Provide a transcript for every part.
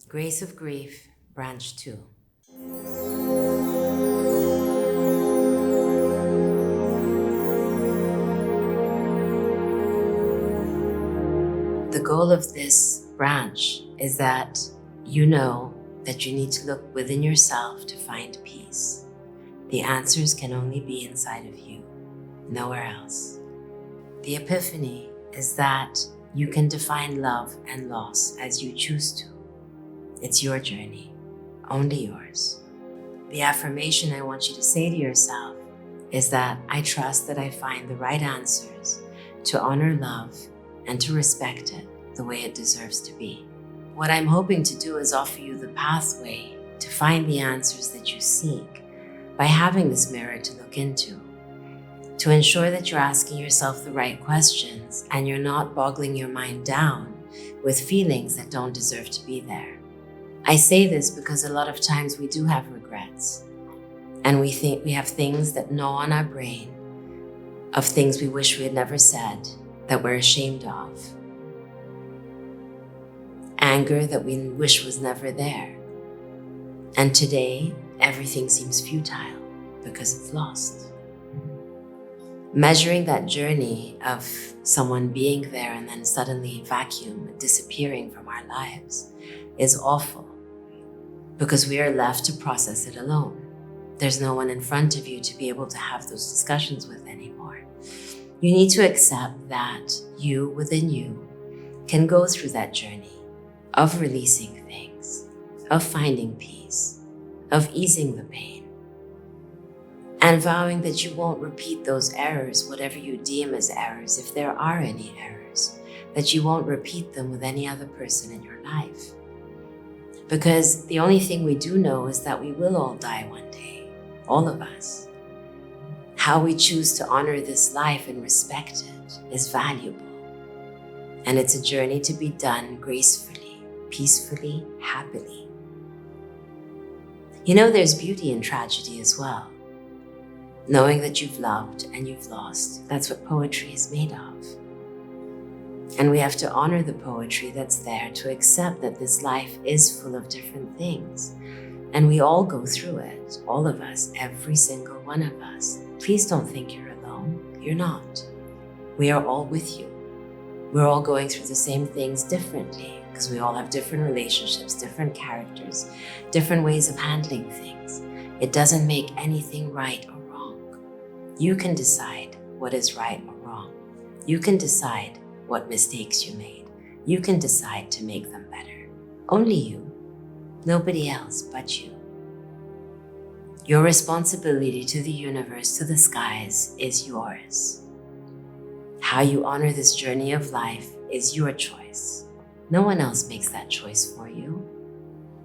Grace of Grief, Branch 2. The goal of this branch is that you know that you need to look within yourself to find peace. The answers can only be inside of you, nowhere else. The epiphany is that you can define love and loss as you choose to. It's your journey, only yours. The affirmation I want you to say to yourself is that I trust that I find the right answers to honor love and to respect it the way it deserves to be. What I'm hoping to do is offer you the pathway to find the answers that you seek by having this mirror to look into, to ensure that you're asking yourself the right questions and you're not boggling your mind down with feelings that don't deserve to be there. I say this because a lot of times we do have regrets, and we think we have things that gnaw on our brain of things we wish we had never said, that we're ashamed of. Anger that we wish was never there. And today, everything seems futile because it's lost. Measuring that journey of someone being there and then suddenly vacuum disappearing from our lives is awful, because we are left to process it alone. There's no one in front of you to be able to have those discussions with anymore. You need to accept that you, within you, can go through that journey of releasing things, of finding peace, of easing the pain, and vowing that you won't repeat those errors, whatever you deem as errors, if there are any errors, that you won't repeat them with any other person in your life. Because the only thing we do know is that we will all die one day, all of us. How we choose to honor this life and respect it is valuable. And it's a journey to be done gracefully, peacefully, happily. You know, there's beauty in tragedy as well. Knowing that you've loved and you've lost, that's what poetry is made of. And we have to honor the poetry that's there, to accept that this life is full of different things. And we all go through it, all of us, every single one of us. Please don't think you're alone. You're not. We are all with you. We're all going through the same things differently, because we all have different relationships, different characters, different ways of handling things. It doesn't make anything right or wrong. You can decide what is right or wrong. You can decide what mistakes you made. You can decide to make them better. Only you, nobody else but you. Your responsibility to the universe, to the skies, is yours. How you honor this journey of life is your choice. No one else makes that choice for you.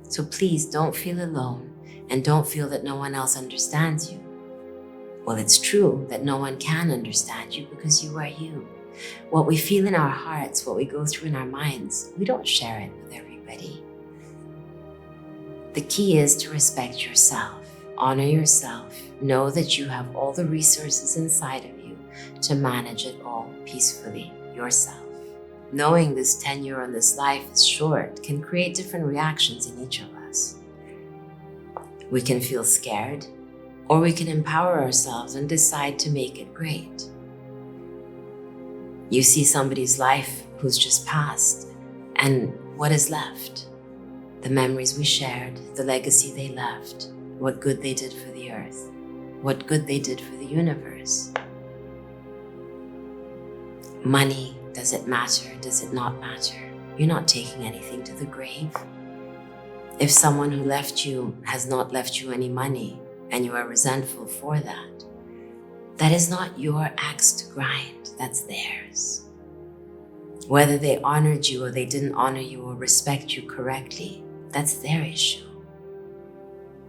So please don't feel alone, and don't feel that no one else understands you. Well, it's true that no one can understand you because you are you. What we feel in our hearts, what we go through in our minds, we don't share it with everybody. The key is to respect yourself, honor yourself, know that you have all the resources inside of you to manage it all peacefully yourself. Knowing this tenure on this life is short can create different reactions in each of us. We can feel scared, or we can empower ourselves and decide to make it great. You see somebody's life who's just passed, and what is left? The memories we shared, the legacy they left, what good they did for the earth, what good they did for the universe. Money, does it matter? Does it not matter? You're not taking anything to the grave. If someone who left you has not left you any money and you are resentful for that, that is not your axe to grind, that's theirs. Whether they honored you or they didn't honor you or respect you correctly, that's their issue.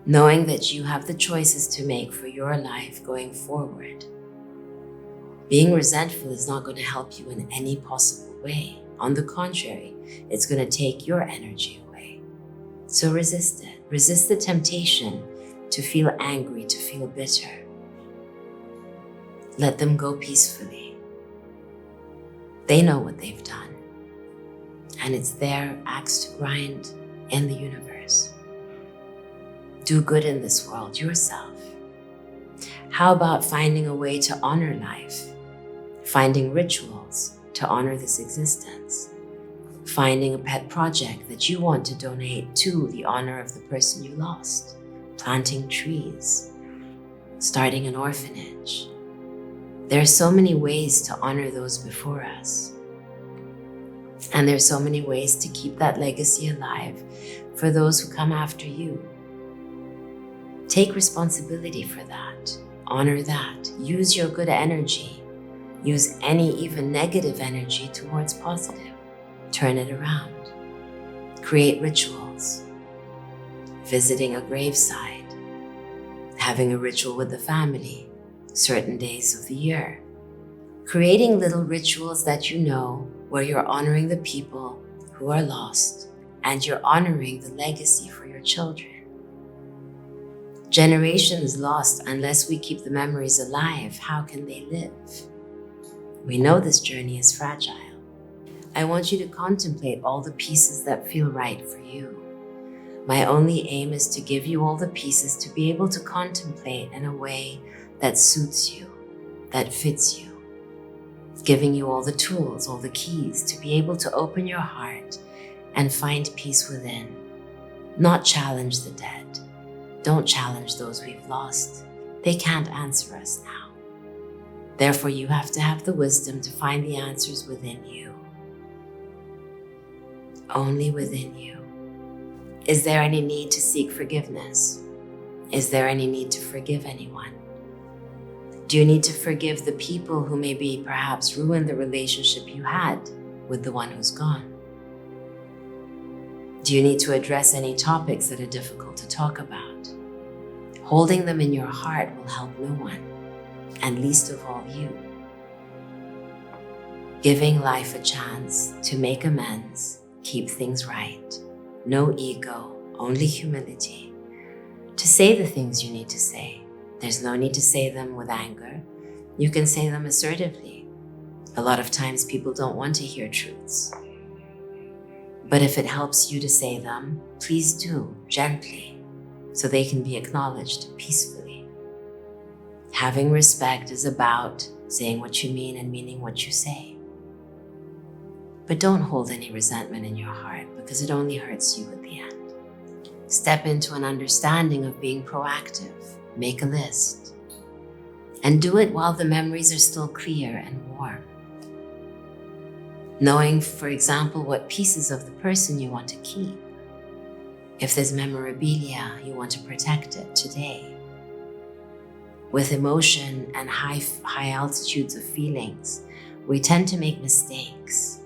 Knowing that you have the choices to make for your life going forward. Being resentful is not going to help you in any possible way. On the contrary, it's going to take your energy away. So resist it. Resist the temptation to feel angry, to feel bitter. Let them go peacefully. They know what they've done, and it's their axe to grind. in the universe. Do good in this world yourself. How about finding a way to honor life? Finding rituals to honor this existence. Finding a pet project that you want to donate to the honor of the person you lost. Planting trees. Starting an orphanage. There are so many ways to honor those before us. And there's so many ways to keep that legacy alive for those who come after you. Take responsibility for that. Honor that. Use your good energy. Use any even negative energy towards positive. Turn it around. Create rituals. Visiting a graveside. Having a ritual with the family. Certain days of the year. Creating little rituals that you know where you're honoring the people who are lost and you're honoring the legacy for your children. Generations lost, unless we keep the memories alive, how can they live? We know this journey is fragile. I want you to contemplate all the pieces that feel right for you. My only aim is to give you all the pieces to be able to contemplate in a way that suits you, that fits you. Giving you all the tools, all the keys to be able to open your heart and find peace within. Not challenge the dead. Don't challenge those we've lost. They can't answer us now. Therefore, you have to have the wisdom to find the answers within you. Only within you. Is there any need to seek forgiveness? Is there any need to forgive anyone? Do you need to forgive the people who maybe perhaps ruined the relationship you had with the one who's gone? Do you need to address any topics that are difficult to talk about? Holding them in your heart will help no one, and least of all you. Giving life a chance to make amends, keep things right. No ego, only humility. To say the things you need to say. There's no need to say them with anger. You can say them assertively. A lot of times people don't want to hear truths. But if it helps you to say them, please do, gently, so they can be acknowledged peacefully. Having respect is about saying what you mean and meaning what you say. But don't hold any resentment in your heart because it only hurts you at the end. Step into an understanding of being proactive. Make a list. And do it while the memories are still clear and warm. Knowing, for example, what pieces of the person you want to keep. If there's memorabilia, you want to protect it today. With emotion and high altitudes of feelings, we tend to make mistakes.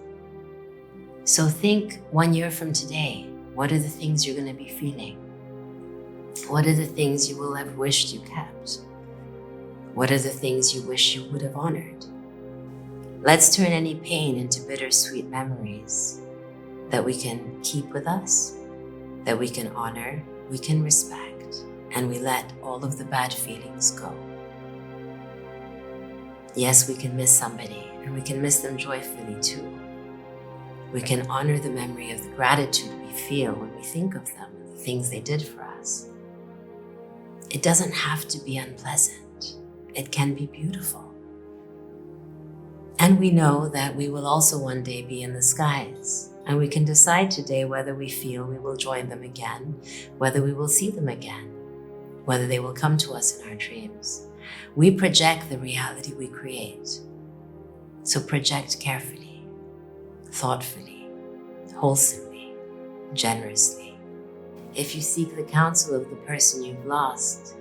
So think 1 year from today, what are the things you're going to be feeling? What are the things you will have wished you kept? What are the things you wish you would have honored? Let's turn any pain into bittersweet memories that we can keep with us, that we can honor, we can respect, and we let all of the bad feelings go. Yes, we can miss somebody, and we can miss them joyfully too. We can honor the memory of the gratitude we feel when we think of them and the things they did for us. It doesn't have to be unpleasant. It can be beautiful. And we know that we will also one day be in the skies, and we can decide today whether we feel we will join them again, whether we will see them again, whether they will come to us in our dreams. We project the reality we create. So project carefully, thoughtfully, wholesomely, generously. If you seek the counsel of the person you've lost,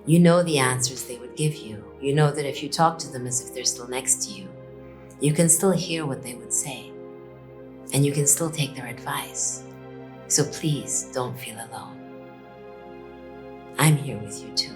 you know the answers they would give you. You know that if you talk to them as if they're still next to you, you can still hear what they would say, and you can still take their advice. So please don't feel alone. I'm here with you too.